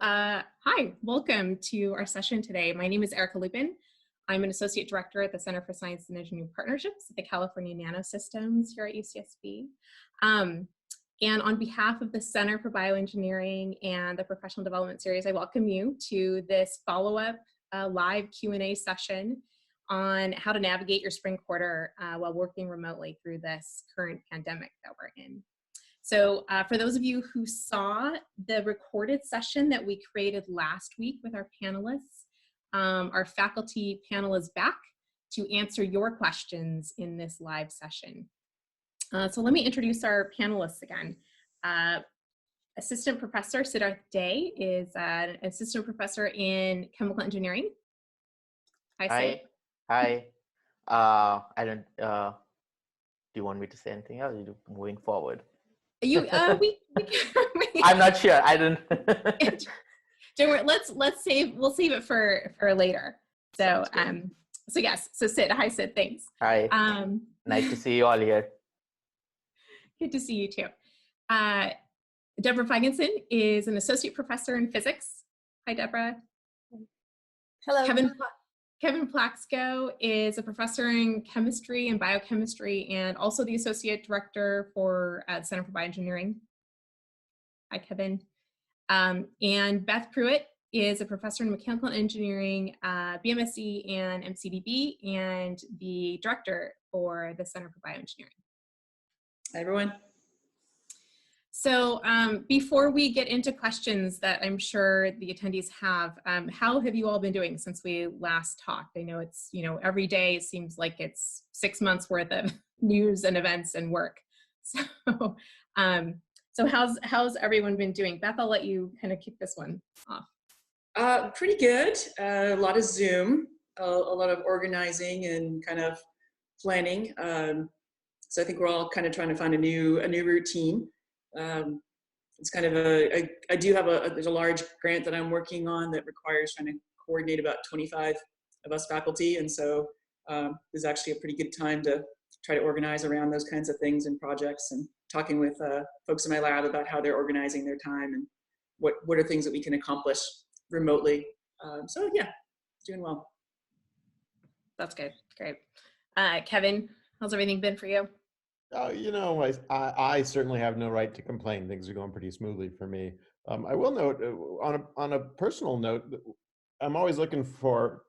Hi, welcome to our session today. My name is Erica Lupin. I'm an Associate Director at the Center for Science and Engineering Partnerships at the California Nanosystems here at UCSB. And on behalf of the Center for Bioengineering and the Professional Development Series, I welcome you to this follow-up live Q&A session on how to navigate your spring quarter while working remotely through this current pandemic that we're in. So for those of you who saw the recorded session that we created last week with our panelists, our faculty panel is back to answer your questions in this live session. So let me introduce our panelists again. Assistant Professor Siddharth Day is an assistant professor in chemical engineering. Hi, Sid. Hi. I don't. Do you want me to say anything else? You moving forward? You, I'm not sure. I don't. Don't worry. Let's save. We'll save it for later. So so yes. So Sid. Hi, Sid. Thanks. Hi. Nice to see you all here. Good to see you too. Deborah Feigenson is an associate professor in physics. Hi, Deborah. Hello. Kevin Plaxco is a professor in chemistry and biochemistry and also the associate director for the Center for Bioengineering. Hi, Kevin. And Beth Pruitt is a professor in mechanical engineering, BMSc and MCDB, and the director for the Center for Bioengineering. Hi, everyone. So before we get into questions that I'm sure the attendees have, how have you all been doing since we last talked? I know it's, every day it seems like it's 6 months worth of news and events and work. So, so how's everyone been doing? Beth, I'll let you kind of kick this one off. Pretty good. A lot of Zoom, a lot of organizing and kind of planning. So I think we're all kind of trying to find a new routine. It's kind of I do have there's a large grant that I'm working on that requires trying to coordinate about 25 of us faculty. And so this is actually a pretty good time to try to organize around those kinds of things and projects and talking with folks in my lab about how they're organizing their time and what are things that we can accomplish remotely. So yeah, doing well. That's good. Great. Kevin, how's everything been for you? I certainly have no right to complain. Things are going pretty smoothly for me. I will note, on a personal note, I'm always looking for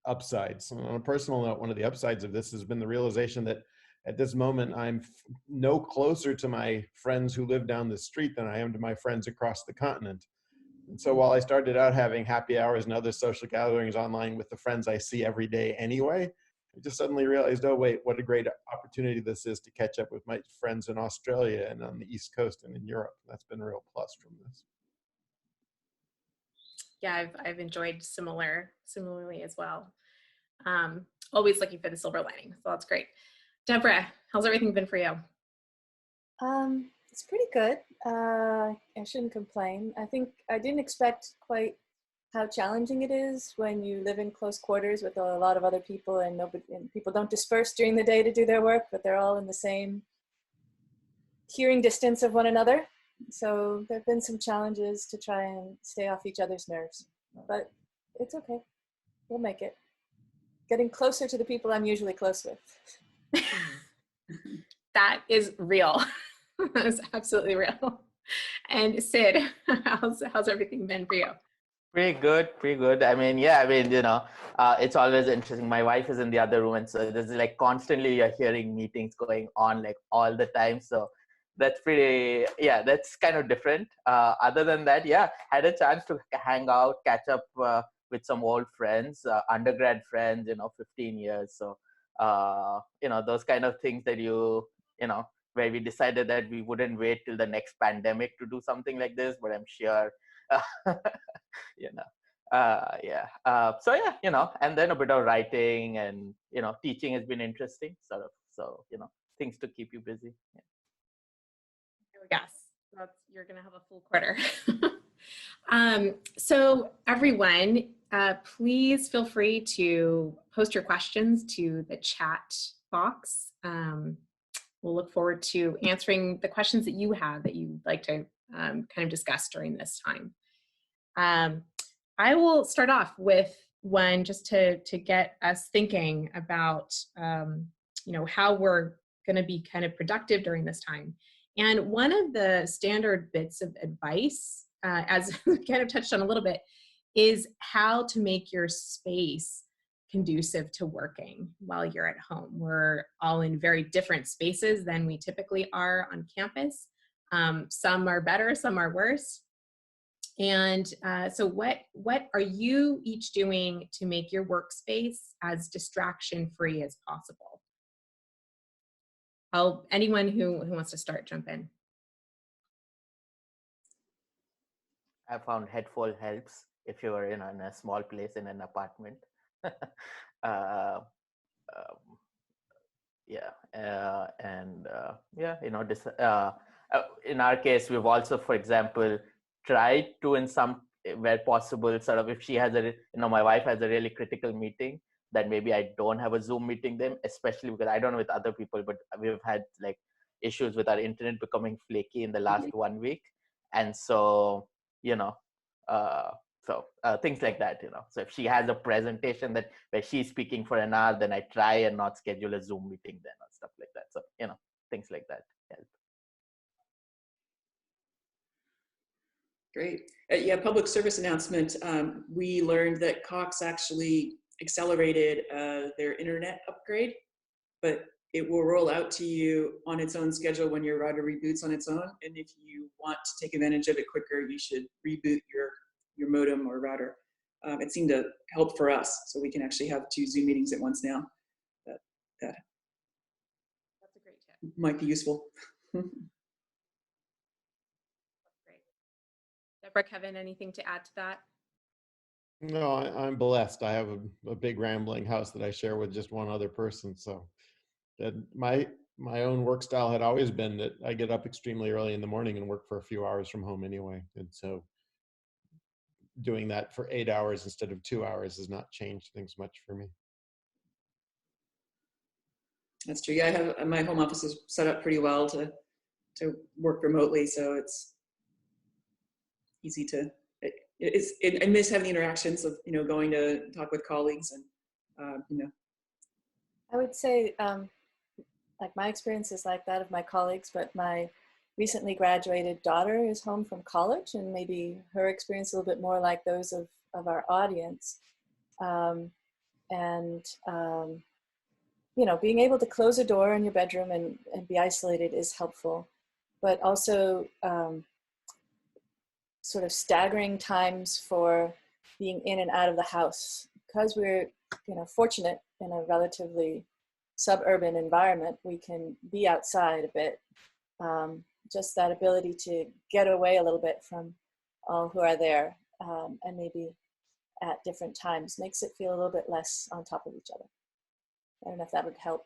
upsides. On a personal note, one of the upsides of this has been the realization that at this moment, I'm no closer to my friends who live down the street than I am to my friends across the continent. And so while I started out having happy hours and other social gatherings online with the friends I see every day anyway, I just suddenly realized, oh wait, what a great opportunity this is to catch up with my friends in Australia and on the East Coast and in Europe. That's been a real plus from this. Yeah, I've enjoyed similarly as well. Always looking for the silver lining, so that's great. Deborah, how's everything been for you? It's pretty good. I shouldn't complain. I think I didn't expect quite how challenging it is when you live in close quarters with a lot of other people and people don't disperse during the day to do their work, but they're all in the same hearing distance of one another. So there have been some challenges to try and stay off each other's nerves, but it's okay. We'll make it. Getting closer to the people I'm usually close with. That is real. That is absolutely real. And Sid, how's everything been for you? Pretty good. I mean, it's always interesting. My wife is in the other room, and so there's like constantly you're hearing meetings going on like all the time. So that's that's kind of different. Other than that, had a chance to hang out, catch up with some old friends, undergrad friends, 15 years. So, those kind of things that where we decided that we wouldn't wait till the next pandemic to do something like this, but I'm sure, and then a bit of writing and, teaching has been interesting sort of. So, things to keep you busy. Yeah. Yes, you're going to have a full quarter. So everyone, please feel free to post your questions to the chat box. We'll look forward to answering the questions that you have that you'd like to kind of discuss during this time. I will start off with one just to get us thinking about, how we're going to be kind of productive during this time. And one of the standard bits of advice, as we kind of touched on a little bit, is how to make your space conducive to working while you're at home. We're all in very different spaces than we typically are on campus. Some are better, some are worse. And so what are you each doing to make your workspace as distraction-free as possible? Anyone who wants to start, jump in. I found headphone helps if you're in a small place in an apartment. uh, um, in our case, we've also, for example, tried to, in some where possible, sort of, if she has my wife has a really critical meeting, that maybe I don't have a Zoom meeting then, especially because I don't know with other people, but we've had like issues with our internet becoming flaky in the last 1 week. And so, things like that, So if she has a presentation where she's speaking for an hour, then I try and not schedule a Zoom meeting then or stuff like that. So, things like that help. Great. Yeah, public service announcement. We learned that Cox actually accelerated their internet upgrade, but it will roll out to you on its own schedule when your router reboots on its own. And if you want to take advantage of it quicker, you should reboot your modem or router. It seemed to help for us, so we can actually have 2 Zoom meetings at once now. That's a great tip. Might be useful. That's great. Deborah, Kevin, anything to add to that? No, I'm blessed. I have a big rambling house that I share with just one other person. So that my own work style had always been that I get up extremely early in the morning and work for a few hours from home anyway. And so doing that for 8 hours instead of 2 hours has not changed things much for me. That's true. Yeah, I have my home office is set up pretty well to work remotely, so it's easy to. I miss having the interactions of going to talk with colleagues and I would say like my experience is like that of my colleagues, but my recently graduated daughter is home from college, and maybe her experience a little bit more like those of our audience. Being able to close a door in your bedroom and be isolated is helpful, but also sort of staggering times for being in and out of the house. Because we're fortunate in a relatively suburban environment, we can be outside a bit. Just that ability to get away a little bit from all who are there and maybe at different times makes it feel a little bit less on top of each other. I don't know if that would help,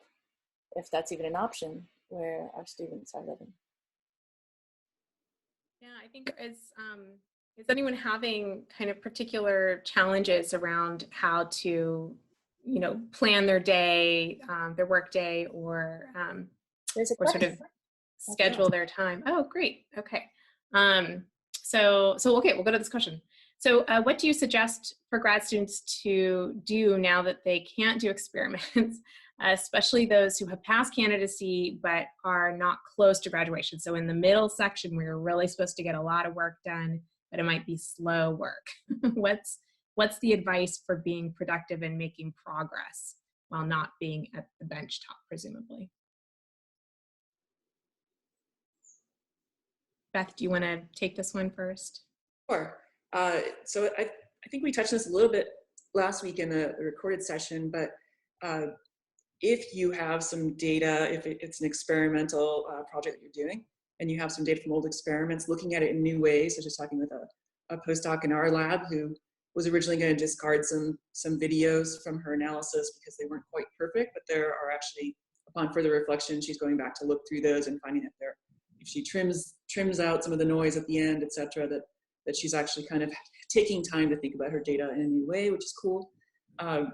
if that's even an option where our students are living. Yeah, I think is anyone having kind of particular challenges around how to, plan their day, their work day, or sort of schedule their time? Oh, great. Okay. So okay, we'll go to this question. So what do you suggest for grad students to do now that they can't do experiments, especially those who have passed candidacy but are not close to graduation? So in the middle section where you're really supposed to get a lot of work done, but it might be slow work. What's the advice for being productive and making progress while not being at the bench top, presumably? Beth, do you want to take this one first? Sure. So I think we touched on this a little bit last week in the recorded session, but if you have some data, if it's an experimental project that you're doing, and you have some data from old experiments, looking at it in new ways, such as talking with a postdoc in our lab who was originally going to discard some videos from her analysis because they weren't quite perfect, but there are actually, upon further reflection, she's going back to look through those and finding that if she trims out some of the noise at the end, et cetera, that she's actually kind of taking time to think about her data in a new way, which is cool. And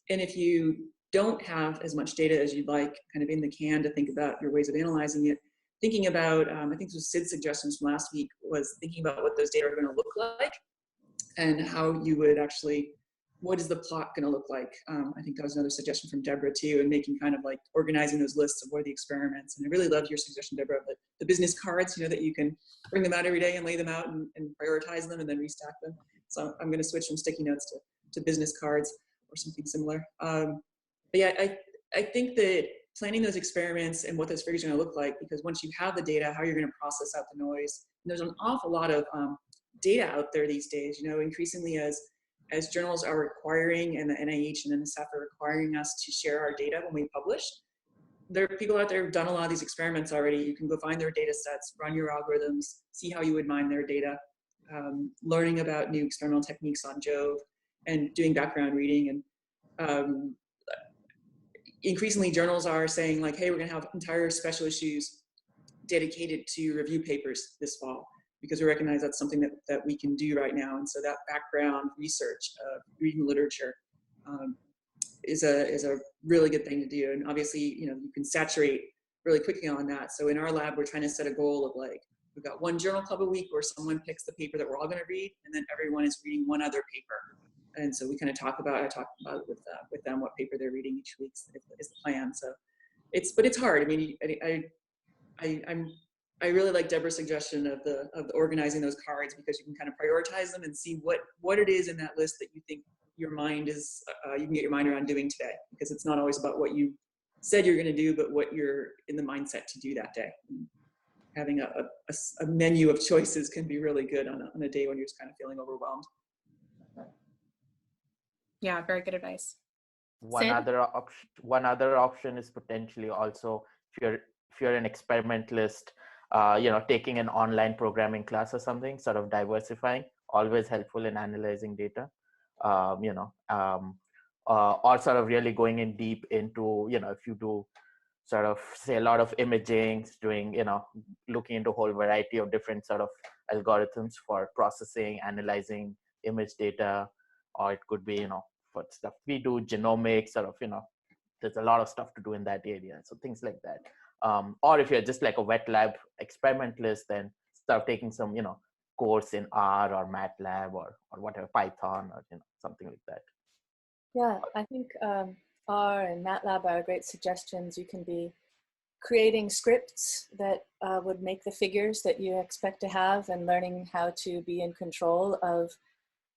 if you don't have as much data as you'd like kind of in the can to think about your ways of analyzing it, thinking about, I think this was Sid's suggestions from last week, was thinking about what those data are going to look like. and how you would actually, what is the plot going to look like? I think that was another suggestion from Deborah too, and making kind of like organizing those lists of what are the experiments. And I really loved your suggestion, Deborah, of the business cards, you know, that you can bring them out every day and lay them out and prioritize them and then restack them. So I'm going to switch from sticky notes to business cards or something similar. But yeah, I think that planning those experiments and what those figures are going to look like, because once you have the data, how you're going to process out the noise. And there's an awful lot of data out there these days, you know, increasingly as journals are requiring, and the NIH and NSF are requiring us to share our data when we publish. There are people out there who've done a lot of these experiments already. You can go find their data sets, run your algorithms, see how you would mine their data, learning about new experimental techniques on Jove, and doing background reading. And increasingly journals are saying like, hey, we're gonna have entire special issues dedicated to review papers this fall, because we recognize that's something that we can do right now. And so that background research of reading literature is a really good thing to do. And obviously, you know, you can saturate really quickly on that. So in our lab, we're trying to set a goal of like, we've got one journal club a week where someone picks the paper that we're all going to read, and then everyone is reading one other paper. And so we kind of I talk about it with them what paper they're reading each week is the plan. So but it's hard. I mean, I really like Deborah's suggestion of the organizing those cards, because you can kind of prioritize them and see what it is in that list that you think your mind is, you can get your mind around doing today, because it's not always about what you said you're going to do, but what you're in the mindset to do that day. And having a menu of choices can be really good on a day when you're just kind of feeling overwhelmed. Yeah, very good advice. One other option is potentially also, if you're an experimentalist, you know, taking an online programming class or something, sort of diversifying, always helpful in analyzing data, you know, or sort of really going in deep into, you know, if you do sort of say a lot of imaging, doing, you know, looking into a whole variety of different sort of algorithms for processing, analyzing image data, or it could be, you know, for stuff we do, genomics, sort of, you know, there's a lot of stuff to do in that area. So things like that. Or if you're just like a wet lab experimentalist, then start taking some, you know, course in R or MATLAB or whatever, Python, or, you know, something like that. Yeah, I think R and MATLAB are great suggestions. You can be creating scripts that would make the figures that you expect to have, and learning how to be in control of,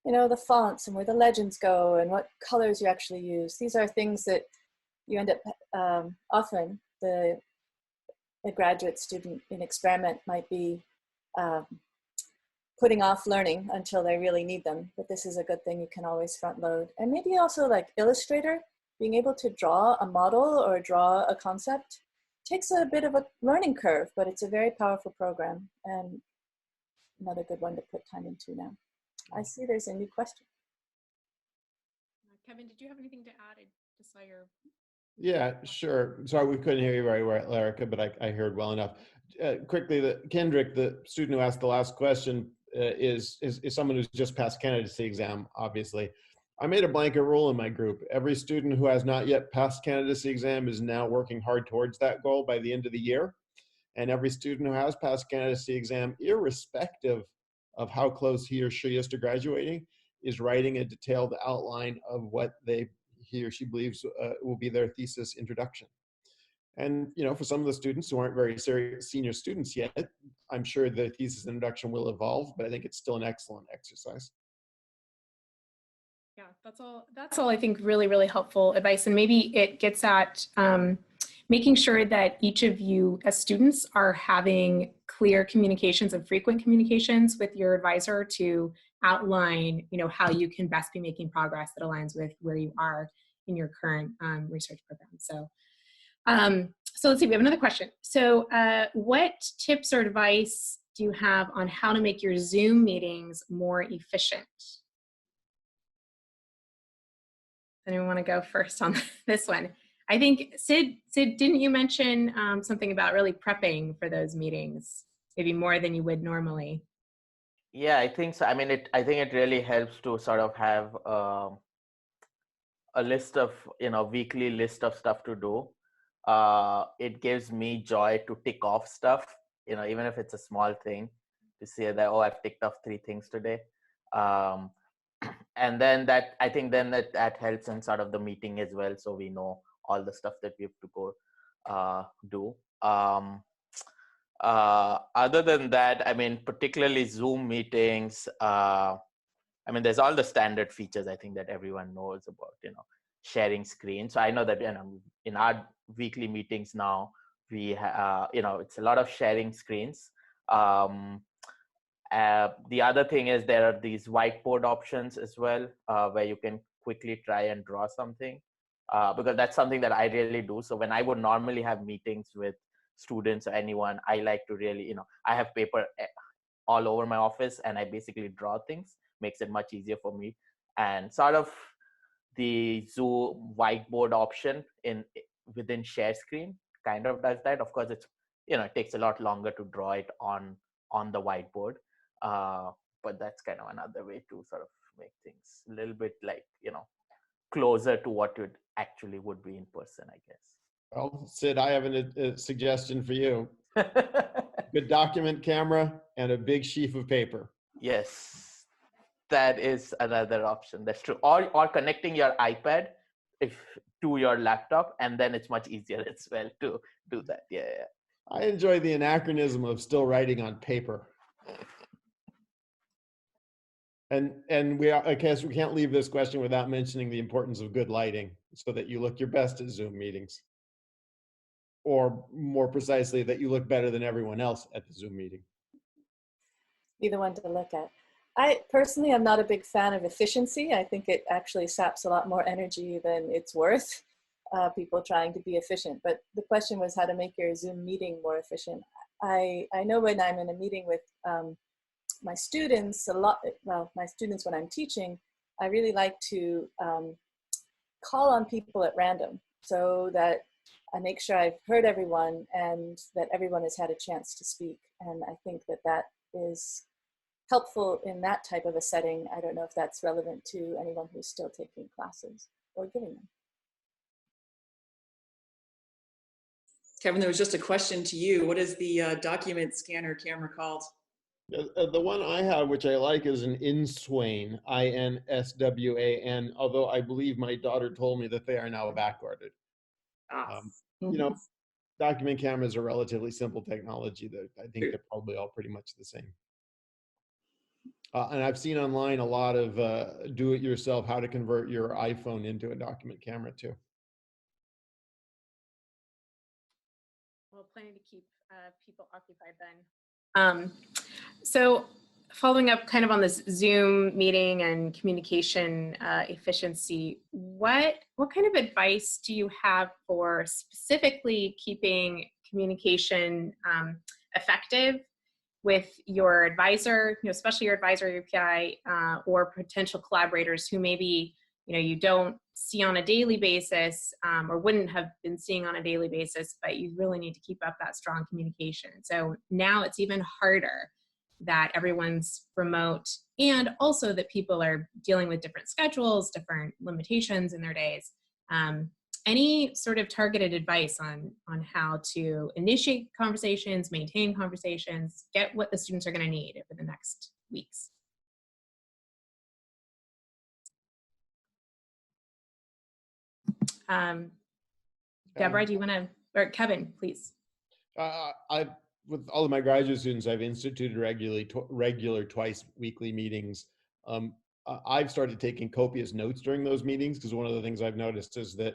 you know, the fonts and where the legends go and what colors you actually use. These are things that you end up, often the graduate student in experiment might be putting off learning until they really need them. But this is a good thing you can always front load. And maybe also like Illustrator, being able to draw a model or draw a concept takes a bit of a learning curve, but it's a very powerful program, and another good one to put time into now. I see there's a new question. Kevin, did you have anything to add? I just saw your... Yeah, sure. Sorry, we couldn't hear you very well, Erica, but I heard well enough. Quickly, Kendrick, the student who asked the last question, is someone who's just passed candidacy exam, obviously. I made a blanket rule in my group. Every student who has not yet passed candidacy exam is now working hard towards that goal by the end of the year. And every student who has passed candidacy exam, irrespective of how close he or she is to graduating, is writing a detailed outline of what he or she believes will be their thesis introduction. And, you know, for some of the students who aren't very serious senior students yet, I'm sure the thesis introduction will evolve, but I think it's still an excellent exercise. Yeah, that's all I think really, really helpful advice. And maybe it gets at making sure that each of you as students are having clear communications and frequent communications with your advisor to outline, you know, how you can best be making progress that aligns with where you are in your current research program. So, so let's see, we have another question. So what tips or advice do you have on how to make your Zoom meetings more efficient? Anyone want to go first on this one? I think Sid, didn't you mention something about really prepping for those meetings, maybe more than you would normally? Yeah, I think so. I mean, I think it really helps to sort of have a list of, you know, weekly list of stuff to do. It gives me joy to tick off stuff, you know, even if it's a small thing, to say that, oh, I've ticked off 3 things today. and then that, I think then that helps in sort of the meeting as well, so we know all the stuff that we have to go do. Other than that, I mean, particularly Zoom meetings, I mean, there's all the standard features I think that everyone knows about, sharing screens. So I know that, in our weekly meetings now, it's a lot of sharing screens. The other thing is there are these whiteboard options as well, where you can quickly try and draw something, because that's something that I really do. So when I would normally have meetings with students or anyone, I like to really, I have paper all over my office and I basically draw things, makes it much easier for me. And sort of the Zoom whiteboard option within share screen kind of does that. Of course, it's, it takes a lot longer to draw it on the whiteboard. But that's kind of another way to sort of make things a little bit like, closer to what it actually would be in person, I guess. Well, Sid, I have a suggestion for you. Good document camera and a big sheaf of paper. Yes, that is another option. That's true. Or connecting your iPad to your laptop, and then it's much easier as well to do that. Yeah. I enjoy the anachronism of still writing on paper. And I guess we can't leave this question without mentioning the importance of good lighting so that you look your best at Zoom meetings. Or more precisely, that you look better than everyone else at the Zoom meeting. Be the one to look at. I personally am not a big fan of efficiency. I think it actually saps a lot more energy than it's worth, people trying to be efficient. But the question was how to make your Zoom meeting more efficient. I know when I'm in a meeting with my students my students when I'm teaching, I really like to call on people at random so that I make sure I've heard everyone and that everyone has had a chance to speak. And I think that is helpful in that type of a setting. I don't know if that's relevant to anyone who's still taking classes or giving them. Kevin, there was just a question to you. What is the document scanner camera called? The one I have, which I like, is an Inswain, INSWAN, although I believe my daughter told me that they are now backguarded. Document cameras are relatively simple technology that I think they're probably all pretty much the same. And I've seen online a lot of do-it-yourself, how to convert your iPhone into a document camera too. Well, planning to keep people occupied then. So following up kind of on this Zoom meeting and communication efficiency, what kind of advice do you have for specifically keeping communication effective with your advisor, especially your advisor, your PI, or potential collaborators who maybe you don't see on a daily basis, or wouldn't have been seeing on a daily basis, but you really need to keep up that strong communication. So now it's even harder that everyone's remote, and also that people are dealing with different schedules, different limitations in their days. Any sort of targeted advice on how to initiate conversations, maintain conversations, get what the students are going to need over the next weeks? Deborah, do you want to, or Kevin, please? With all of my graduate students, I've instituted regular twice weekly meetings. I've started taking copious notes during those meetings because one of the things I've noticed is that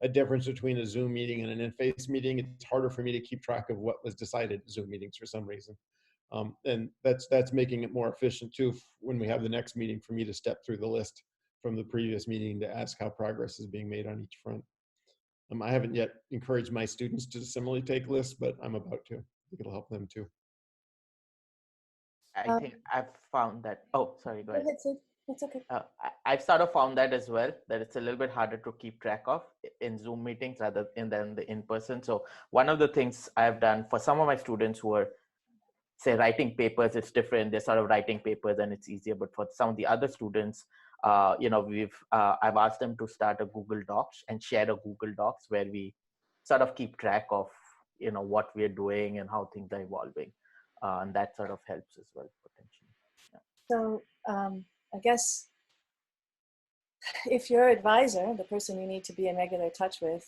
a difference between a Zoom meeting and an in-face meeting, it's harder for me to keep track of what was decided at Zoom meetings for some reason. And that's making it more efficient too when we have the next meeting for me to step through the list from the previous meeting to ask how progress is being made on each front. I haven't yet encouraged my students to similarly take lists, but I'm about to. I think it'll help them too. I think I've found that, oh, sorry, go ahead. It's okay. I've sort of found that as well, that it's a little bit harder to keep track of in Zoom meetings rather than the in-person. So one of the things I've done for some of my students who are, say, writing papers, it's different. They're sort of writing papers and it's easier. But for some of the other students, I've asked them to start a Google Docs and share a Google Docs where we sort of keep track of, what we're doing and how things are evolving. And that sort of helps as well, potentially. Yeah. So I guess if your advisor, the person you need to be in regular touch with,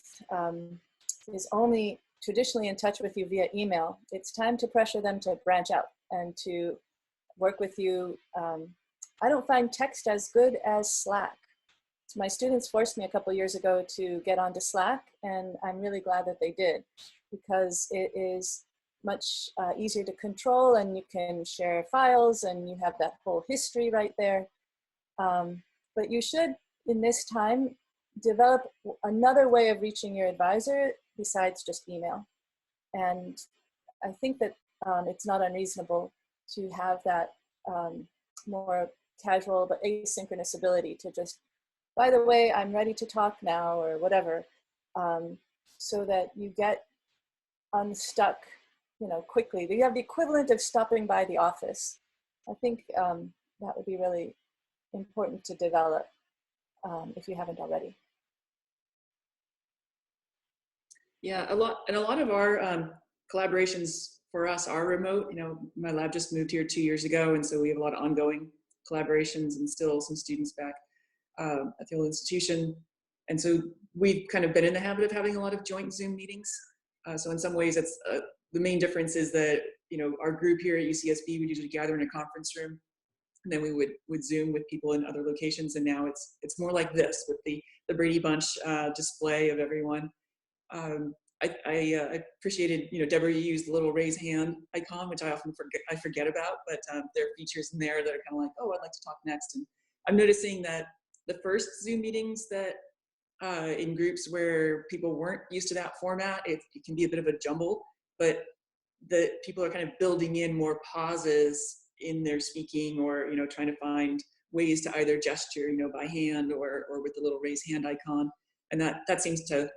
is only traditionally in touch with you via email, it's time to pressure them to branch out and to work with you. I don't find text as good as Slack. So my students forced me a couple years ago to get onto Slack, and I'm really glad that they did, because it is much easier to control, and you can share files and you have that whole history right there. But you should, in this time, develop another way of reaching your advisor besides just email. And I think that it's not unreasonable to have that more casual but asynchronous ability to just, by the way, I'm ready to talk now, or whatever, so that you get unstuck, quickly. You have the equivalent of stopping by the office. I think that would be really important to develop if you haven't already. Yeah, a lot of our collaborations for us are remote. My lab just moved here 2 years ago, and so we have a lot of ongoing collaborations and still some students back at the old institution. And so we've kind of been in the habit of having a lot of joint Zoom meetings. So in some ways, it's the main difference is that our group here at UCSB would usually gather in a conference room, and then we would Zoom with people in other locations. And now it's more like this with the Brady Bunch display of everyone. I appreciated, Deborah, you used the little raise hand icon, which I often forget about, but there are features in there that are kind of like, oh, I'd like to talk next. And I'm noticing that the first Zoom meetings that in groups where people weren't used to that format, it can be a bit of a jumble, but the people are kind of building in more pauses in their speaking, or trying to find ways to either gesture by hand or with the little raise hand icon. And that seems to,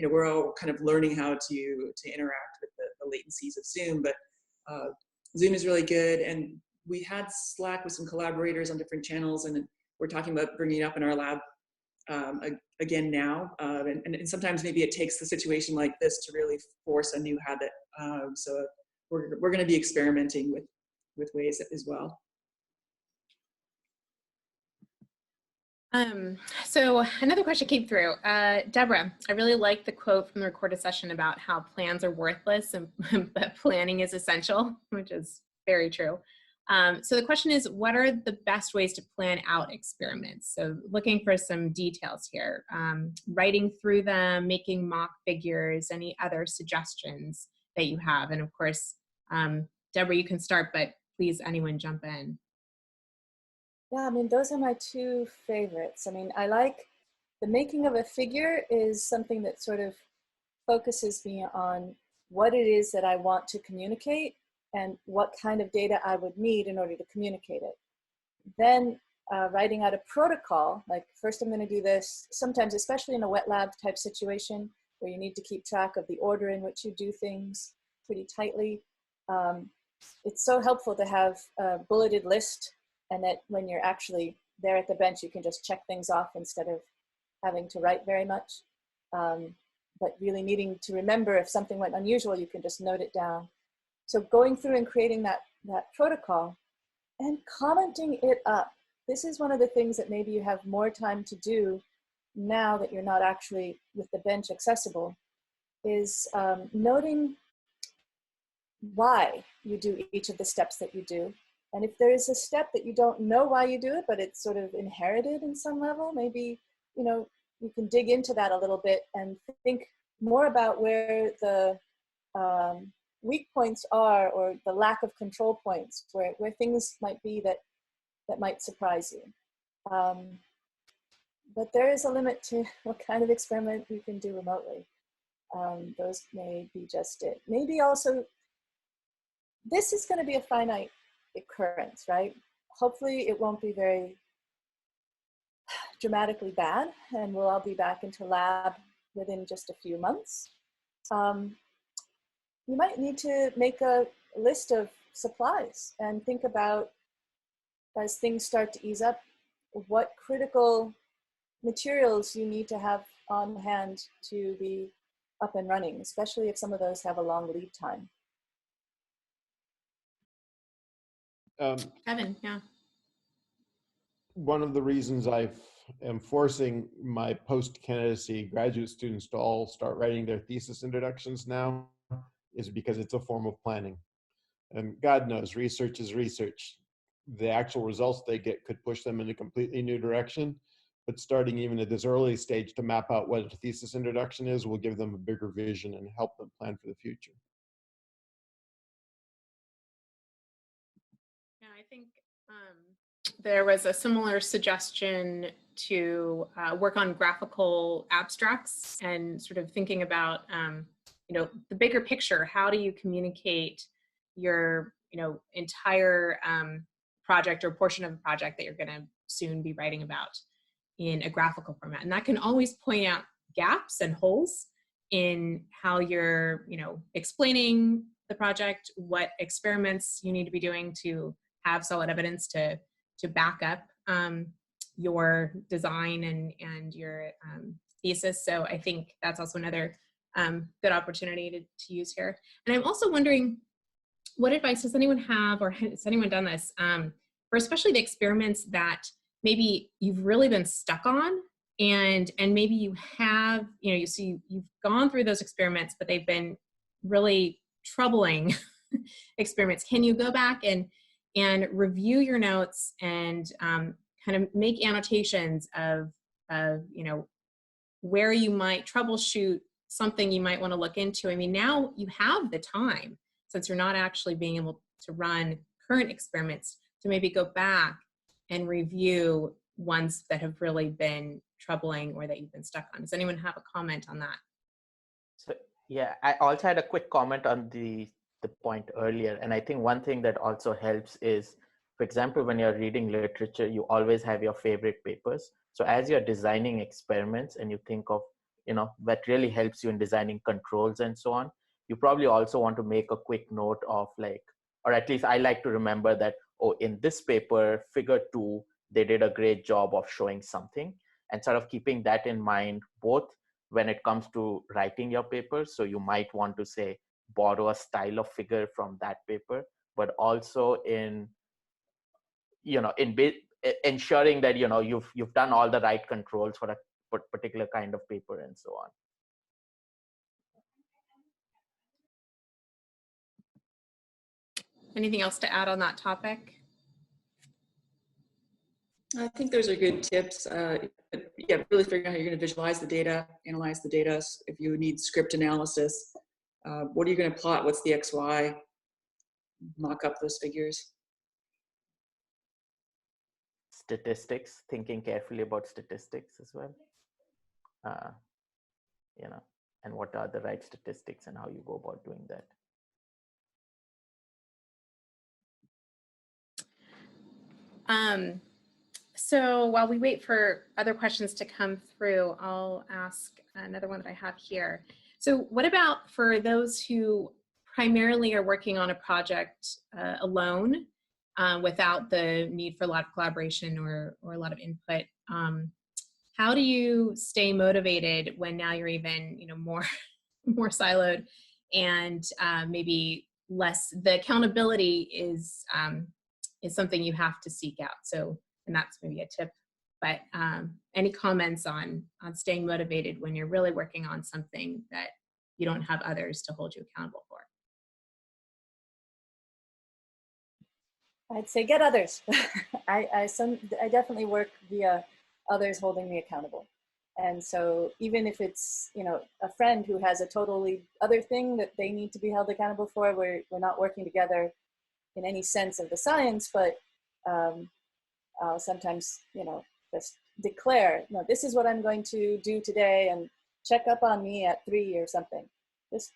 we're all kind of learning how to interact with the latencies of Zoom, but Zoom is really good. And we had Slack with some collaborators on different channels, and we're talking about bringing it up in our lab again now. And sometimes maybe it takes the situation like this to really force a new habit. So we're going to be experimenting with ways as well. So another question came through. Deborah, I really like the quote from the recorded session about how plans are worthless and but planning is essential, which is very true. So the question is, what are the best ways to plan out experiments? So looking for some details here, writing through them, making mock figures, any other suggestions that you have. And of course, Deborah, you can start, but please, anyone jump in. Yeah, those are my two favorites. I like the making of a figure is something that sort of focuses me on what it is that I want to communicate and what kind of data I would need in order to communicate it. Then writing out a protocol, like first I'm going to do this, sometimes especially in a wet lab type situation where you need to keep track of the order in which you do things pretty tightly. It's so helpful to have a bulleted list, and that when you're actually there at the bench, you can just check things off instead of having to write very much. But really needing to remember if something went unusual, you can just note it down. So going through and creating that protocol and commenting it up. This is one of the things that maybe you have more time to do now that you're not actually with the bench accessible, is noting why you do each of the steps that you do. And if there is a step that you don't know why you do it, but it's sort of inherited in some level, maybe, you can dig into that a little bit and think more about where the weak points are, or the lack of control points, where things might be that might surprise you. But there is a limit to what kind of experiment you can do remotely. Those may be just it. Maybe also, this is going to be a finite occurrence, right? Hopefully it won't be very dramatically bad, and we'll all be back into lab within just a few months. You might need to make a list of supplies and think about, as things start to ease up, what critical materials you need to have on hand to be up and running, especially if some of those have a long lead time. Evan, yeah. One of the reasons I am forcing my post-candidacy graduate students to all start writing their thesis introductions now is because it's a form of planning. And God knows, research is research. The actual results they get could push them in a completely new direction. But starting even at this early stage to map out what a thesis introduction is will give them a bigger vision and help them plan for the future. Yeah, I think there was a similar suggestion to work on graphical abstracts and sort of thinking about, the bigger picture. How do you communicate your, entire project or portion of a project that you're going to soon be writing about in a graphical format? And that can always point out gaps and holes in how you're, explaining the project, what experiments you need to be doing to have solid evidence to back up your design and your thesis. So I think that's also another good opportunity to use here. And I'm also wondering, what advice does anyone have, or has anyone done this, for especially the experiments that maybe you've really been stuck on, and maybe you have, you've gone through those experiments, but they've been really troubling experiments. Can you go back and review your notes and kind of make annotations of where you might troubleshoot something you might want to look into? I mean, now you have the time, since you're not actually being able to run current experiments, to maybe go back and review ones that have really been troubling or that you've been stuck on. Does anyone have a comment on that? So yeah, I also had a quick comment on the point earlier. And I think one thing that also helps is, for example, when you're reading literature, you always have your favorite papers. So as you're designing experiments and you think of, that really helps you in designing controls and so on, you probably also want to make a quick note of or at least I like to remember that, in this paper, figure 2, they did a great job of showing something, and sort of keeping that in mind, both when it comes to writing your paper. So you might want to say, borrow a style of figure from that paper, but also in ensuring that you've done all the right controls for a particular kind of paper and so on. Anything else to add on that topic? I think those are good tips. Yeah, really figuring out how you're going to visualize the data, analyze the data. If you need script analysis, what are you going to plot? What's the XY? Mock up those figures. Statistics, thinking carefully about statistics as well. And what are the right statistics and how you go about doing that. So while we wait for other questions to come through, I'll ask another one that I have here. So what about for those who primarily are working on a project alone, without the need for a lot of collaboration or a lot of input? How do you stay motivated when now you're even more siloed, and maybe less, the accountability is something you have to seek out? So, and that's maybe a tip, but any comments on staying motivated when you're really working on something that you don't have others to hold you accountable for? I'd say get others. I definitely work via others holding me accountable. And so even if it's, a friend who has a totally other thing that they need to be held accountable for, we're not working together in any sense of the science, but I'll sometimes, just declare, no, this is what I'm going to do today, and check up on me at 3 or something. It's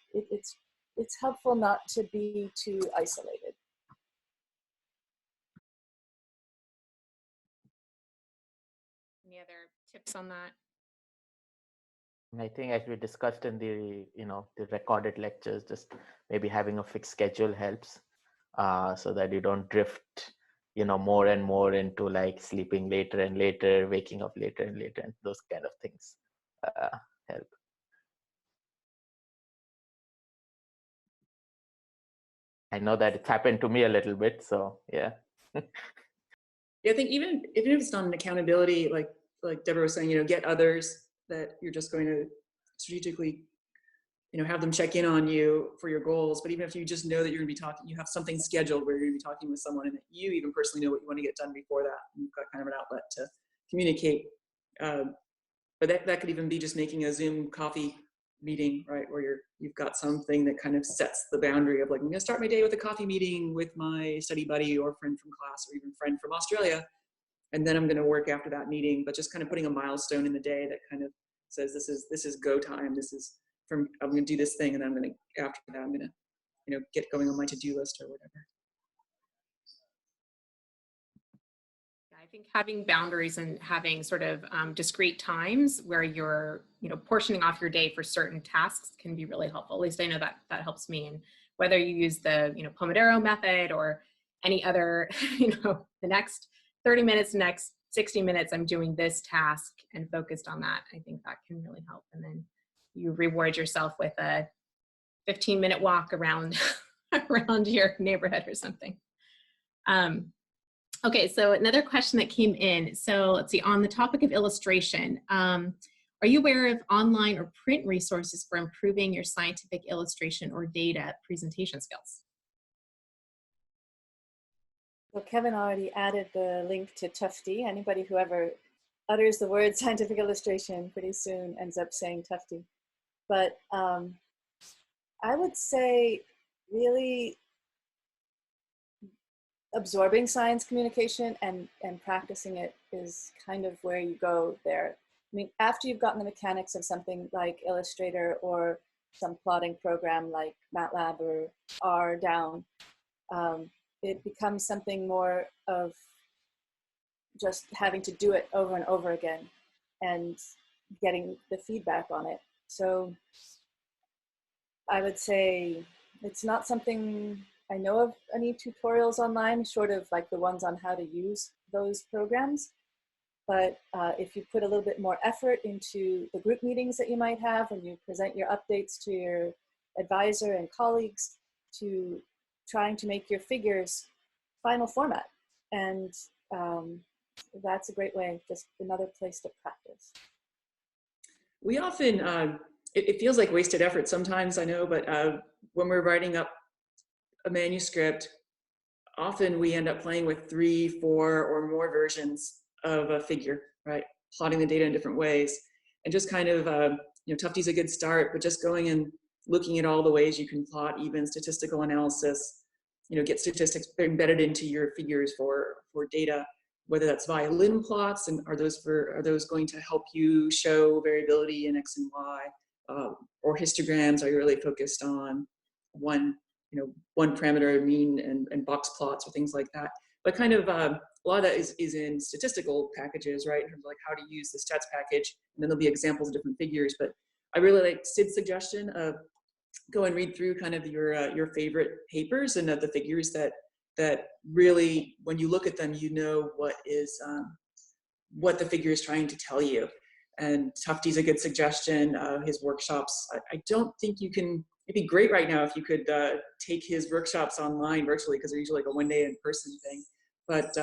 helpful not to be too isolated. Any other tips on that? I think, as we discussed in the the recorded lectures, just maybe having a fixed schedule helps, so that you don't drift more and more into sleeping later and later, waking up later and later, and those kind of things help. I know that it's happened to me a little bit, so yeah. Yeah, I think even if it's not an accountability, like Deborah was saying, get others that you're just going to strategically, have them check in on you for your goals. But even if you just know that you're going to be talking, you have something scheduled where you're going to be talking with someone, and that you even personally know what you want to get done before that. You've got kind of an outlet to communicate. But that could even be just making a Zoom coffee meeting, right? Where you've got something that kind of sets the boundary of like, I'm going to start my day with a coffee meeting with my study buddy or friend from class or even friend from Australia. And then I'm going to work after that meeting, but just kind of putting a milestone in the day that kind of says, this is go time. I'm going to do this thing. And then after that, I'm going to, get going on my to-do list or whatever. I think having boundaries and having sort of discrete times where you're, portioning off your day for certain tasks can be really helpful. At least I know that helps me. And whether you use the, Pomodoro method or any other, the next 30 minutes, next 60 minutes, I'm doing this task and focused on that. I think that can really help. And then you reward yourself with a 15-minute walk around, around your neighborhood or something. Okay, so another question that came in. So let's see, on the topic of illustration, are you aware of online or print resources for improving your scientific illustration or data presentation skills? Well, Kevin already added the link to Tufty. Anybody who ever utters the word scientific illustration pretty soon ends up saying Tufty. But I would say really absorbing science communication and practicing it is kind of where you go there. I mean, after you've gotten the mechanics of something like Illustrator or some plotting program like MATLAB or R down, it becomes something more of just having to do it over and over again and getting the feedback on it. So I would say it's not something I know of any tutorials online, short of like the ones on how to use those programs. But if you put a little bit more effort into the group meetings that you might have when you present your updates to your advisor and colleagues, to trying to make your figures final format. And that's a great way, just another place to practice. We often, it feels like wasted effort sometimes, I know, but when we're writing up a manuscript, often we end up playing with 3, 4, or more versions of a figure, right? Plotting the data in different ways. And just kind of, Tufty's a good start, but just going and looking at all the ways you can plot, even statistical analysis, get statistics embedded into your figures for data, whether that's violin plots, and are those going to help you show variability in X and Y, or histograms? Are you really focused on one parameter mean and box plots or things like that? But kind of a lot of that is in statistical packages, right? In terms of like how to use the stats package, and then there'll be examples of different figures. But I really like Sid's suggestion of go and read through kind of your favorite papers and the figures that really, when you look at them, what the figure is trying to tell you. And Tufty's a good suggestion. His workshops, I don't think you can. It'd be great right now if you could take his workshops online virtually, because they're usually like a one-day in-person thing. But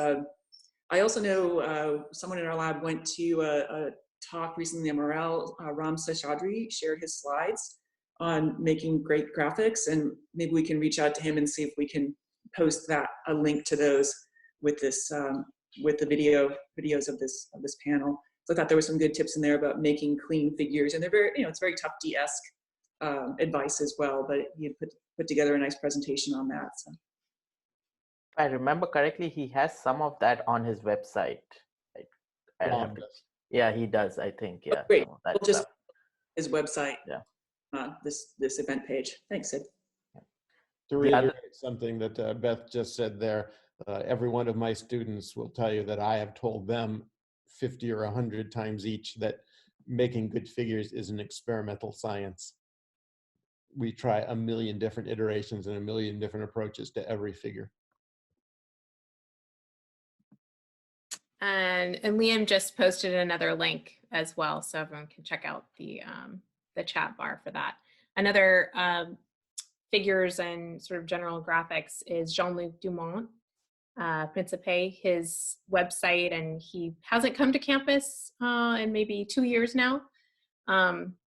I also know someone in our lab went to a talk recently at Morale. Ram Seshadri shared his slides on making great graphics, and maybe we can reach out to him and see if we can post a link to those with this with the videos of this panel. So I thought there were some good tips in there about making clean figures, and they're very, it's very Tufty-esque advice as well, but he put together a nice presentation on that. So. If I remember correctly, he has some of that on his website. Yeah, he does, I think. Yeah. Oh, great. We'll just his website. Yeah. This event page. Thanks, Sid. To reiterate something that Beth just said there, every one of my students will tell you that I have told them 50 or 100 times each that making good figures is an experimental science. We try a million different iterations and a million different approaches to every figure. And Liam just posted another link as well, so everyone can check out the chat bar for that. Another figures and sort of general graphics is Jean-Luc Dumont. Principe, his website, and he hasn't come to campus in maybe 2 years now.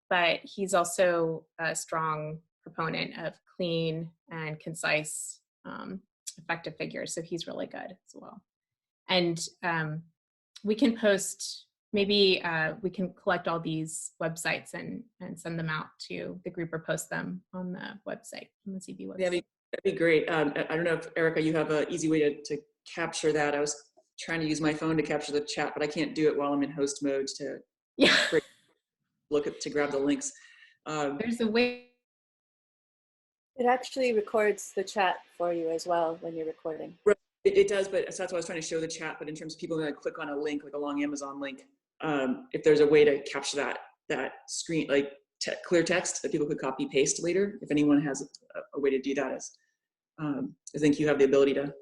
But he's also a strong proponent of clean and concise, effective figures. So he's really good as well. And we can post, maybe we can collect all these websites and send them out to the group or post them on the website, on the CBE website. Yeah, that'd be great. I don't know if, Erica, you have an easy way to capture that. I was trying to use my phone to capture the chat, but I can't do it while I'm in host mode to to grab the links. There's a way. It actually records the chat for you as well when you're recording. Right. It does, but so that's why I was trying to show the chat. But in terms of people going to click on a link, like a long Amazon link, if there's a way to capture that screen, like clear text that people could copy paste later, if anyone has a way to do that, I think you have the ability to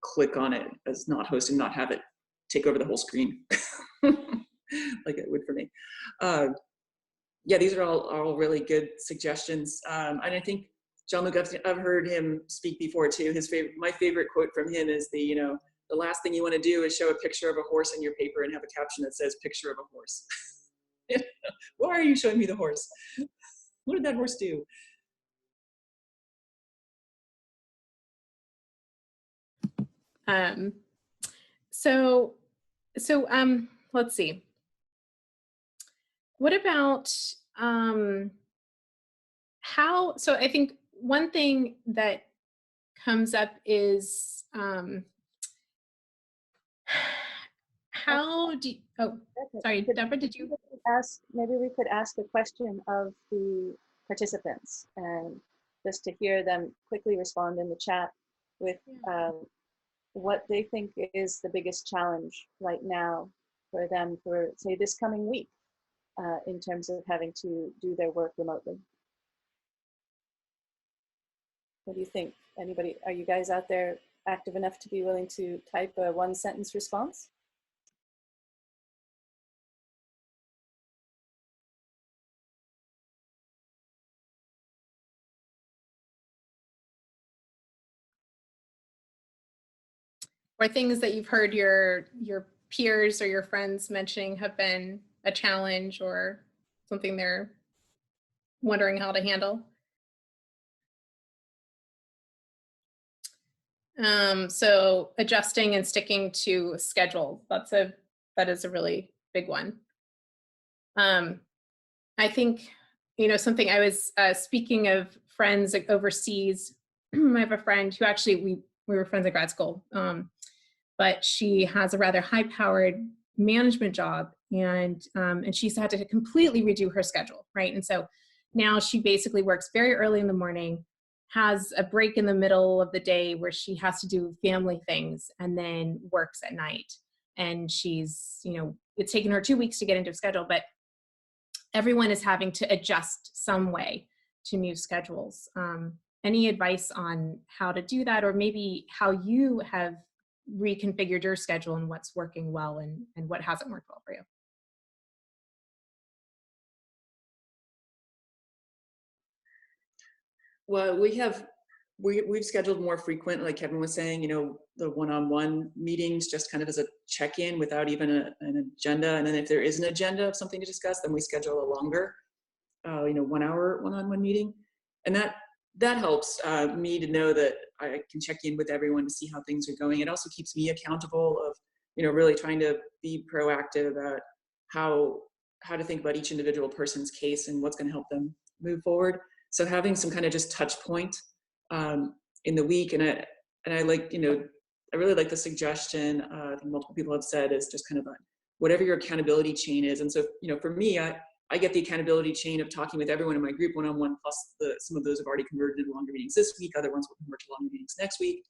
click on it as not host and not have it take over the whole screen, like it would for me. Yeah, these are all really good suggestions, and I think John Luke, I've heard him speak before too. My favorite quote from him is the last thing you want to do is show a picture of a horse in your paper and have a caption that says "picture of a horse." Why are you showing me the horse? What did that horse do? So let's see. What about how? So I think one thing that comes up is how do you, oh, sorry, Deborah, did you ask? Maybe we could ask a question of the participants and just to hear them quickly respond in the chat with what they think is the biggest challenge right now for them for, say, this coming week in terms of having to do their work remotely. What do you think? Anybody, are you guys out there active enough to be willing to type a one-sentence response? or things that you've heard your peers or your friends mentioning have been a challenge or something they're wondering how to handle? So adjusting and sticking to a schedule, that is a really big one. I think, something I was speaking of friends overseas. I have a friend who actually, we were friends at grad school, but she has a rather high-powered management job, and she's had to completely redo her schedule, right? And so now she basically works very early in the morning, has a break in the middle of the day where she has to do family things, and then works at night. And she's, it's taken her 2 weeks to get into a schedule, but everyone is having to adjust some way to new schedules. Any advice on how to do that, or maybe how you have reconfigured your schedule and what's working well and what hasn't worked well for you? Well, we've scheduled more frequent, like Kevin was saying, the one-on-one meetings just kind of as a check-in without even an agenda. And then if there is an agenda of something to discuss, then we schedule a longer, 1 hour one-on-one meeting. And that helps me to know that I can check in with everyone to see how things are going. It also keeps me accountable of, really trying to be proactive about how to think about each individual person's case and what's going to help them move forward. So having some kind of just touch point in the week, and I like, I really like the suggestion I think multiple people have said is just kind of whatever your accountability chain is. And so, for me, I get the accountability chain of talking with everyone in my group one-on-one, plus some of those have already converted into longer meetings this week. Other ones will convert to longer meetings next week.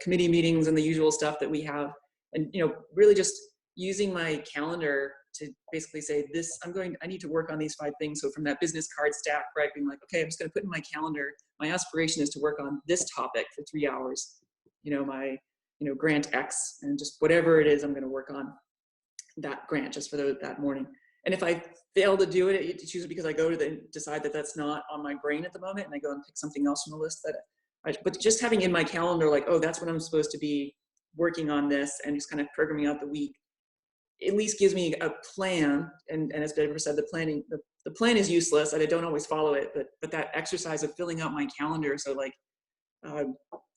Committee meetings and the usual stuff that we have. And, really just using my calendar to basically say I need to work on these 5 things. So from that business card stack, right, being like, okay, I'm just going to put in my calendar, my aspiration is to work on this topic for 3 hours, my, grant X, and just whatever it is, I'm going to work on that grant just for that morning. And if I fail to do it, it's usually because I go to decide that that's not on my brain at the moment, and I go and pick something else from the list but just having in my calendar, like, oh, that's what I'm supposed to be working on this and just kind of programming out the week, at least gives me a plan. And as Deborah said, the plan is useless and I don't always follow it, but that exercise of filling out my calendar. So like,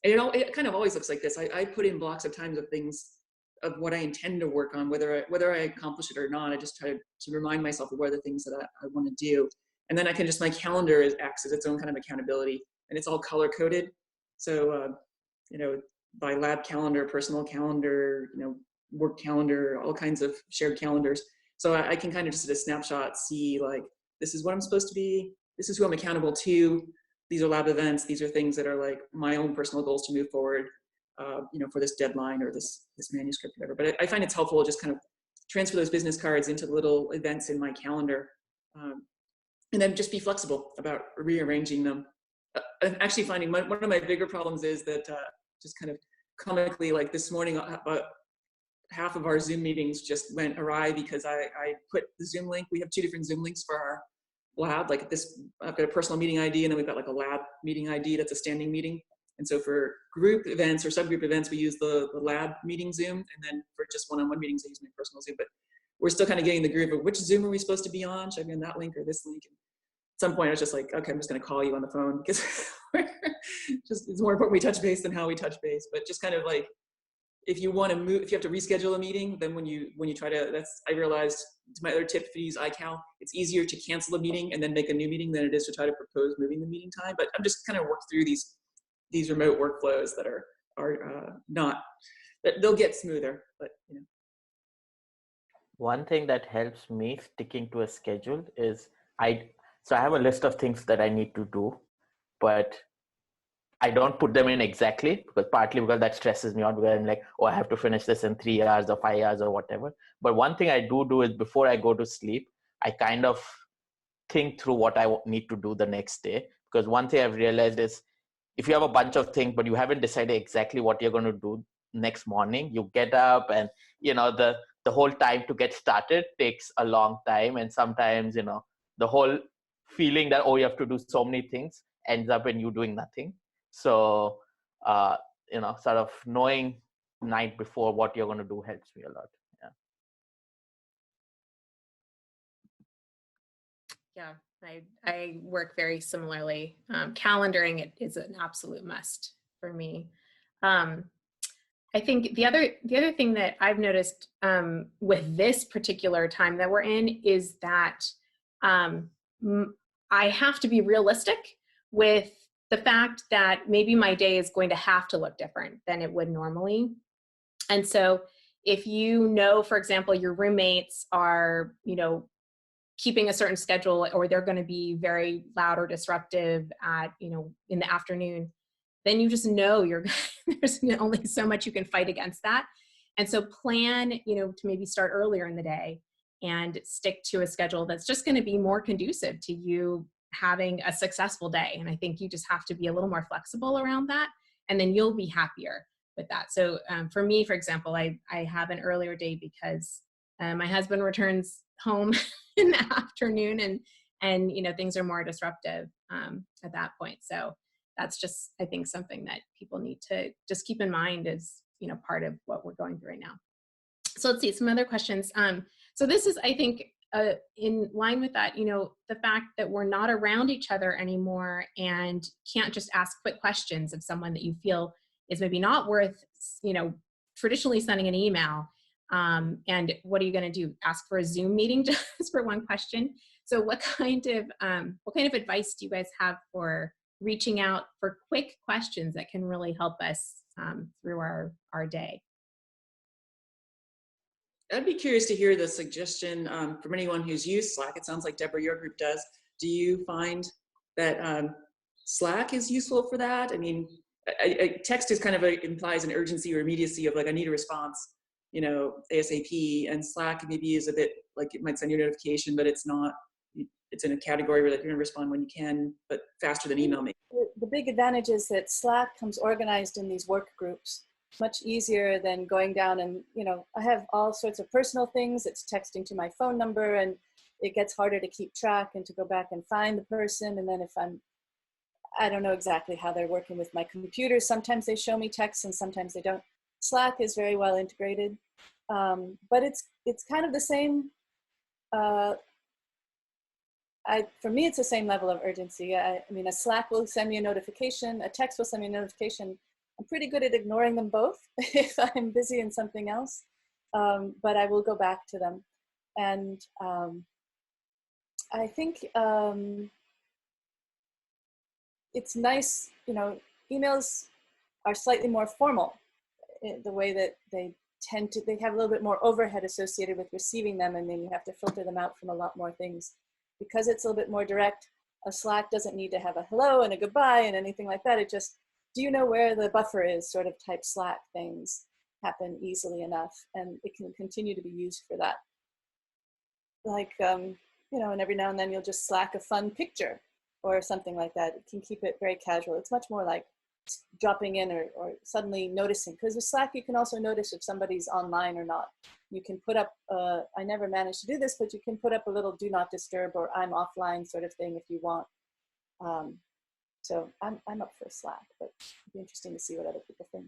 it kind of always looks like this. I put in blocks of times of things of what I intend to work on, whether I accomplish it or not. I just try to remind myself of what are the things that I want to do. And then I can just, my calendar acts as its own kind of accountability, and it's all color coded. So, by lab calendar, personal calendar, work calendar, all kinds of shared calendars. So I can kind of just at a snapshot see like, this is what I'm supposed to be. This is who I'm accountable to. These are lab events. These are things that are like my own personal goals to move forward, for this deadline or this manuscript, whatever. But I find it's helpful to just kind of transfer those business cards into little events in my calendar, and then just be flexible about rearranging them. I'm actually finding one of my bigger problems is that just kind of comically, like this morning, about half of our Zoom meetings just went awry because I put the Zoom link. We have 2 different Zoom links for our lab. Like I've got a personal meeting ID, and then we've got like a lab meeting ID that's a standing meeting. And so for group events or subgroup events, we use the lab meeting Zoom. And then for just one-on-one meetings, I use my personal Zoom. But we're still kind of getting the groove of which Zoom are we supposed to be on? Should I be on that link or this link? And at some point, I was just like, okay, I'm just going to call you on the phone because it's more important we touch base than how we touch base. But just kind of like, if you want to move, if you have to reschedule a meeting, then when you try to, I realized, it's my other tip, if you use iCal, it's easier to cancel a meeting and then make a new meeting than it is to try to propose moving the meeting time. But I'm just kind of work through these remote workflows that are not, they'll get smoother, but One thing that helps me sticking to a schedule is I have a list of things that I need to do, but I don't put them in exactly, partly because that stresses me out, because I'm like, oh, I have to finish this in 3 hours or 5 hours or whatever. But one thing I do is before I go to sleep, I kind of think through what I need to do the next day. Because one thing I've realized is if you have a bunch of things, but you haven't decided exactly what you're going to do next morning, you get up and, the whole time to get started takes a long time. And sometimes, the whole feeling that, oh, you have to do so many things ends up in you doing nothing. So, sort of knowing night before what you're going to do helps me a lot. Yeah, I work very similarly. Calendaring it is an absolute must for me. I think the other thing that I've noticed with this particular time that we're in is that I have to be realistic with the fact that maybe my day is going to have to look different than it would normally. And so if for example, your roommates are, keeping a certain schedule, or they're going to be very loud or disruptive at, in the afternoon, then you just know there's only so much you can fight against that. And so plan, to maybe start earlier in the day and stick to a schedule that's just going to be more conducive to you having a successful day. And I think you just have to be a little more flexible around that, and then you'll be happier with that. So for me, for example, I have an earlier day because my husband returns home in the afternoon, and things are more disruptive at that point. So that's just, I think, something that people need to just keep in mind is, part of what we're going through right now. So let's see some other questions. So this is, I think, in line with that, the fact that we're not around each other anymore and can't just ask quick questions of someone that you feel is maybe not worth, traditionally sending an email. And what are you going to do? Ask for a Zoom meeting just for one question? So what kind of advice do you guys have for reaching out for quick questions that can really help us through our day? I'd be curious to hear the suggestion from anyone who's used Slack. It sounds like Deborah, your group does. Do you find that Slack is useful for that? I mean, text is kind of implies an urgency or immediacy of like, I need a response, ASAP, and Slack maybe is a bit like it might send you a notification, but it's not, it's in a category where you're going to respond when you can, but faster than email maybe. The big advantage is that Slack comes organized in these work groups, much easier than going down and, I have all sorts of personal things. It's texting to my phone number, and it gets harder to keep track and to go back and find the person. And then if I don't know exactly how they're working with my computer. Sometimes they show me texts and sometimes they don't. Slack is very well integrated, but it's kind of the same. For me, it's the same level of urgency. I mean, a Slack will send me a notification, a text will send me a notification. I'm pretty good at ignoring them both if I'm busy in something else, but I will go back to them. And I think it's nice, you know, emails are slightly more formal in the way that they have a little bit more overhead associated with receiving them, and then you have to filter them out from a lot more things. Because it's a little bit more direct, a Slack doesn't need to have a hello and a goodbye and anything like that. It just, do you know where the buffer is, sort of type Slack things happen easily enough, and it can continue to be used for that. Like, you know, and every now and then you'll just Slack a fun picture or something like that. It can keep it very casual. It's much more like dropping in or suddenly noticing, because with Slack you can also notice if somebody's online or not. You can put up, I never managed to do this, but you can put up a little do not disturb or I'm offline sort of thing if you want. So I'm up for Slack, but it'd be interesting to see what other people think.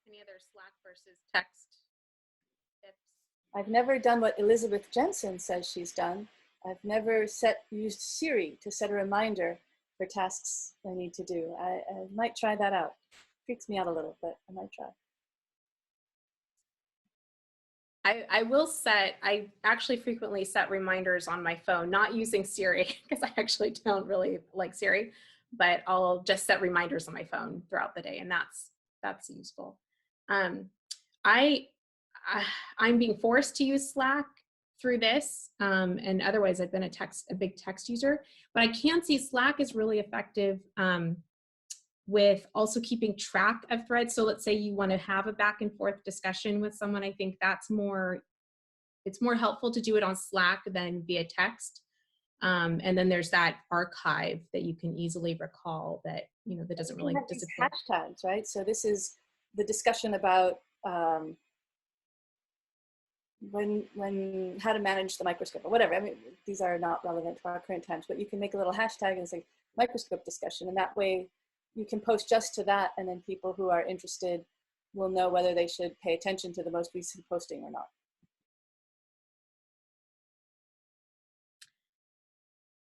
Any other Slack versus text tips? I've never done what Elizabeth Jensen says she's done. I've never used Siri to set a reminder for tasks I need to do. I might try that out. Freaks me out a little, but I might try. I actually frequently set reminders on my phone, not using Siri, because I actually don't really like Siri, but I'll just set reminders on my phone throughout the day, and that's useful. I'm being forced to use Slack through this, and otherwise I've been a big text user, but I can see Slack is really effective with also keeping track of threads. So let's say you want to have a back and forth discussion with someone. I think it's more helpful to do it on Slack than via text. And then there's that archive that you can easily recall that, you know, that doesn't really disappear. Hashtags, right? So this is the discussion about when how to manage the microscope or whatever. I mean, these are not relevant to our current times, but you can make a little hashtag and say microscope discussion, and that way you can post just to that, and then people who are interested will know whether they should pay attention to the most recent posting or not.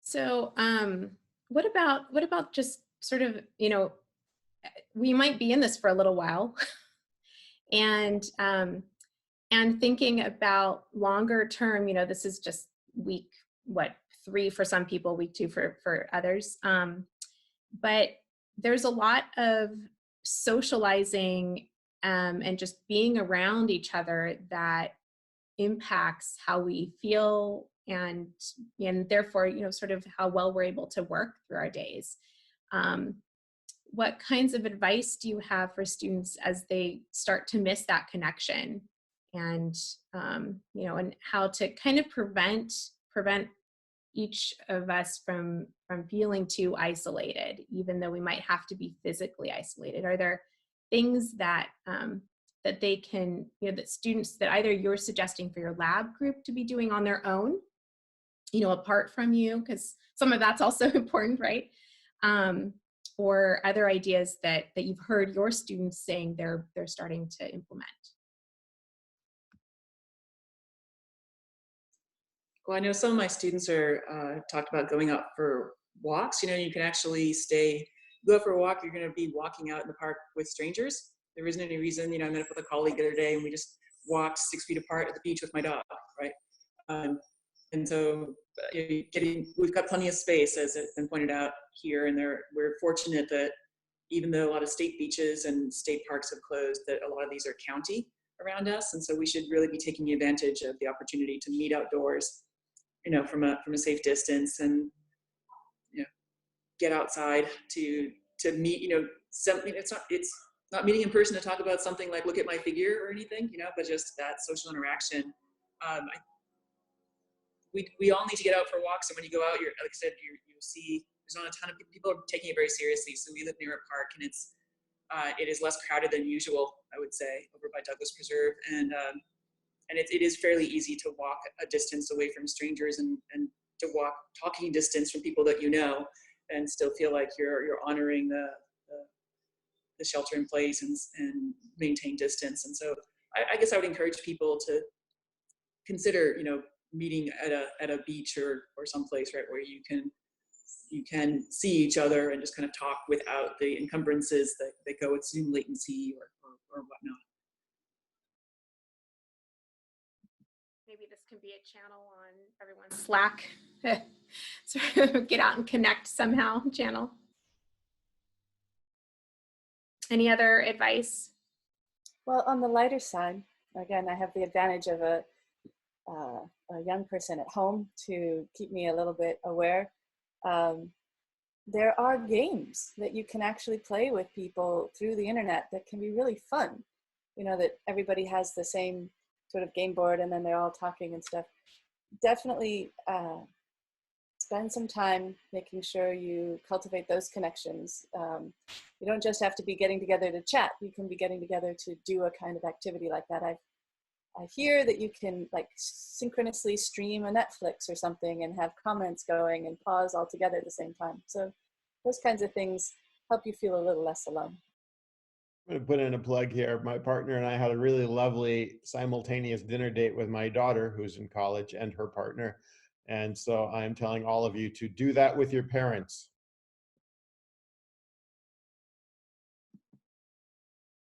So what about just sort of, you know, we might be in this for a little while and thinking about longer term, you know, this is just week, 3 for some people, week 2 for others. But there's a lot of socializing and just being around each other that impacts how we feel and therefore, you know, sort of how well we're able to work through our days. What kinds of advice do you have for students as they start to miss that connection, and you know, and how to kind of prevent each of us from feeling too isolated, even though we might have to be physically isolated? Are there things that that they can, you know, that students, that either you're suggesting for your lab group to be doing on their own, you know, apart from you, because some of that's also important, right? Or other ideas that you've heard your students saying they're starting to implement? Well, I know some of my students are talked about going out for walks. You know, you can actually go for a walk. You're going to be walking out in the park with strangers. There isn't any reason. You know, I met up with a colleague the other day, and we just walked 6 feet apart at the beach with my dog, right? And so we've got plenty of space, as it's been pointed out here, and we're fortunate that even though a lot of state beaches and state parks have closed, that a lot of these are county around us, and so we should really be taking advantage of the opportunity to meet outdoors, you know, from a safe distance, and, you know, get outside to meet, you know, something. It's not meeting in person to talk about something like look at my figure or anything, you know, but just that social interaction. We all need to get out for walks, and when you go out, like I said, you see there's not a ton of people are taking it very seriously. So we live near a park, and it is less crowded than usual, I would say, over by Douglas Preserve, and it is fairly easy to walk a distance away from strangers and to walk talking distance from people that you know. and still feel like you're honoring the shelter in place and maintain distance. And so I guess I would encourage people to consider, meeting at a beach or someplace, right, where you can see each other and just kind of talk without the encumbrances that go with Zoom latency or whatnot. Maybe this can be a channel on everyone's Slack. So get out and connect somehow channel. Any other advice? Well, on the lighter side, again, I have the advantage of a young person at home to keep me a little bit aware. There are games that you can actually play with people through the internet that can be really fun. That everybody has the same sort of game board and then they're all talking and stuff. Definitely spend some time making sure you cultivate those connections. You don't just have to be getting together to chat. You can be getting together to do a kind of activity like that. I hear that you can like synchronously stream a Netflix or something and have comments going and pause all together at the same time. So those kinds of things help you feel a little less alone. I'm going to put in a plug here. My partner and I had a really lovely simultaneous dinner date with my daughter, who's in college, and her partner. And so I'm telling all of you to do that with your parents.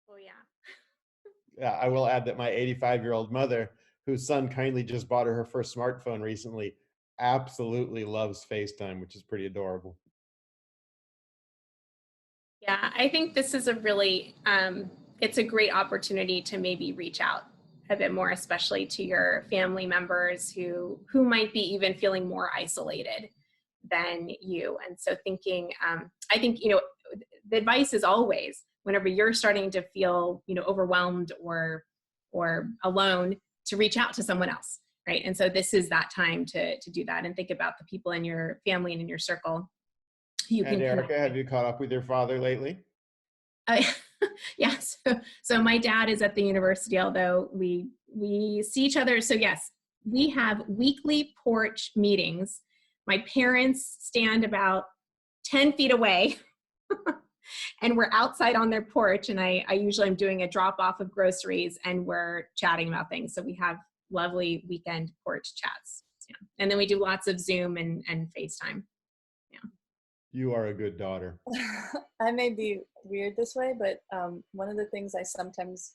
Oh, yeah. Yeah, I will add that my 85-year-old mother, whose son kindly just bought her first smartphone recently, absolutely loves FaceTime, which is pretty adorable. Yeah, I think this is a really, it's a great opportunity to maybe reach out a bit more, especially to your family members who might be even feeling more isolated than you. And so thinking, I think, the advice is always, whenever you're starting to feel, overwhelmed or alone, to reach out to someone else, right? And so this is that time to do that and think about the people in your family and in your circle. And Erica, have you caught up with your father lately? Yes. So my dad is at the university, although we see each other. So yes, we have weekly porch meetings. My parents stand about 10 feet away and we're outside on their porch. And I usually am doing a drop off of groceries and we're chatting about things. So we have lovely weekend porch chats. Yeah. And then we do lots of Zoom and FaceTime. Yeah. You are a good daughter. I may be weird this way, but one of the things I sometimes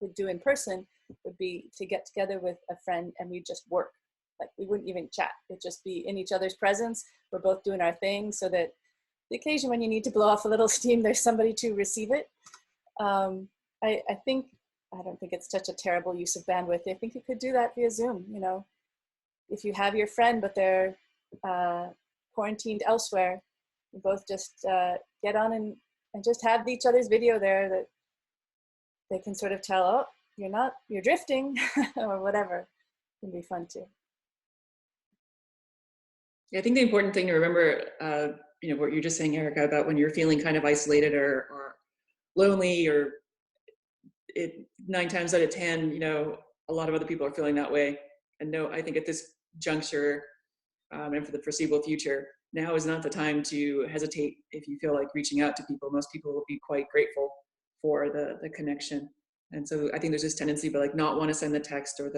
would do in person would be to get together with a friend and we'd just work. Like we wouldn't even chat. It'd just be in each other's presence. We're both doing our thing so that the occasion when you need to blow off a little steam, there's somebody to receive it. I don't think it's such a terrible use of bandwidth. I think you could do that via Zoom. If you have your friend, but they're quarantined elsewhere, you both just get on and just have each other's video there that they can sort of tell, oh, you're drifting or whatever. It can be fun too. Yeah, I think the important thing to remember, what you're just saying, Erica, about when you're feeling kind of isolated or lonely, or 9 times out of 10, a lot of other people are feeling that way. And no, I think at this juncture and for the foreseeable future, now is not the time to hesitate if you feel like reaching out to people. Most people will be quite grateful for the connection. And so I think there's this tendency to not want to send the text or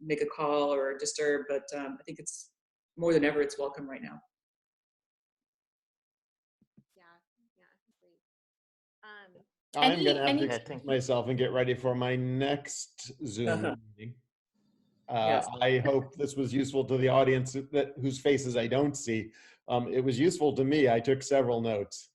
make a call or disturb, but I think it's more than ever, it's welcome right now. I'm going to have to excuse myself and get ready for my next Zoom meeting. Yes. I hope this was useful to the audience whose faces I don't see. It was useful to me. I took several notes.